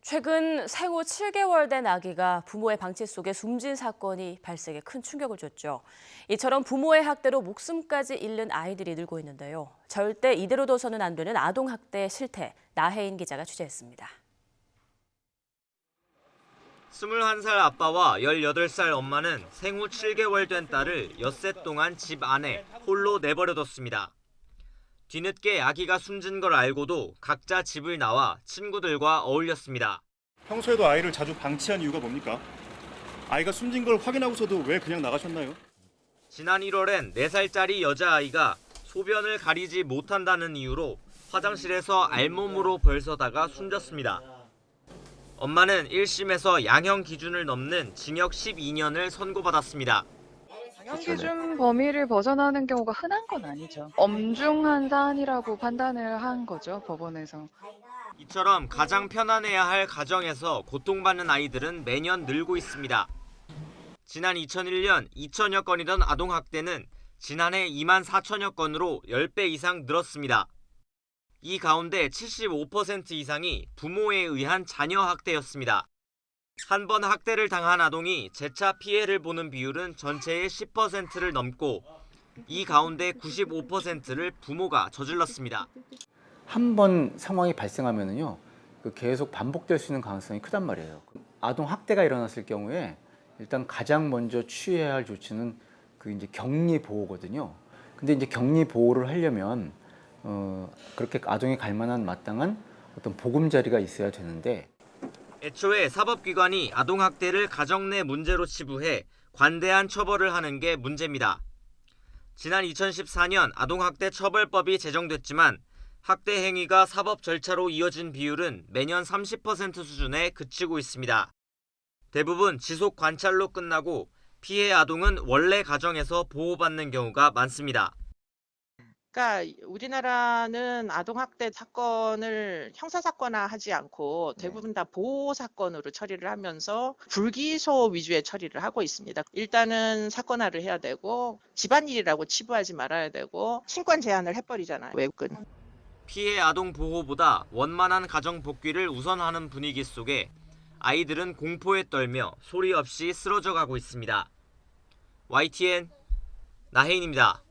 최근 생후 7개월 된 아기가 부모의 방치 속에 숨진 사건이 발생에 큰 충격을 줬죠. 이처럼 부모의 학대로 목숨까지 잃는 아이들이 늘고 있는데요. 절대 이대로 둬서는 안 되는 아동학대의 실태, 나혜인 기자가 취재했습니다. 21살 아빠와 18살 엄마는 생후 7개월 된 딸을 엿새 동안 집 안에 홀로 내버려뒀습니다. 뒤늦게 아기가 숨진 걸 알고도 각자 집을 나와 친구들과 어울렸습니다. 평소에도 아이를 자주 방치한 이유가 뭡니까? 아이가 숨진 걸 확인하고서도 왜 그냥 나가셨나요? 지난 1월엔 4살짜리 여자아이가 소변을 가리지 못한다는 이유로 화장실에서 알몸으로 벌서다가 숨졌습니다. 엄마는 1심에서 양형 기준을 넘는 징역 12년을 선고받았습니다. 양형 기준 범위를 벗어나는 경우가 흔한 건 아니죠. 엄중한 사안이라고 판단을 한 거죠, 법원에서. 이처럼 가장 편안해야 할 가정에서 고통받는 아이들은 매년 늘고 있습니다. 지난 2001년 2천여 건이던 아동학대는 지난해 2만 4천여 건으로 10배 이상 늘었습니다. 이 가운데 75% 이상이 부모에 의한 자녀 학대였습니다. 한 번 학대를 당한 아동이 재차 피해를 보는 비율은 전체의 10%를 넘고 이 가운데 95%를 부모가 저질렀습니다. 한 번 상황이 발생하면은요, 계속 반복될 수 있는 가능성이 크단 말이에요. 아동 학대가 일어났을 경우에 일단 가장 먼저 취해야 할 조치는 이제 격리 보호거든요. 근데 이제 격리 보호를 하려면 그렇게 아동이 갈 만한 마땅한 어떤 보금자리가 있어야 되는데. 애초에 사법기관이 아동학대를 가정 내 문제로 치부해 관대한 처벌을 하는 게 문제입니다. 지난 2014년 아동학대 처벌법이 제정됐지만 학대 행위가 사법 절차로 이어진 비율은 매년 30% 수준에 그치고 있습니다. 대부분 지속 관찰로 끝나고 피해 아동은 원래 가정에서 보호받는 경우가 많습니다. 그러니까 우리나라는 아동학대 사건을 형사사건화하지 않고 대부분 다 보호사건으로 처리를 하면서 불기소 위주의 처리를 하고 있습니다. 일단은 사건화를 해야 되고 집안일이라고 치부하지 말아야 되고 친권 제한을 해버리잖아요, 외국은. 피해 아동 보호보다 원만한 가정 복귀를 우선하는 분위기 속에 아이들은 공포에 떨며 소리 없이 쓰러져 가고 있습니다. YTN 나혜인입니다.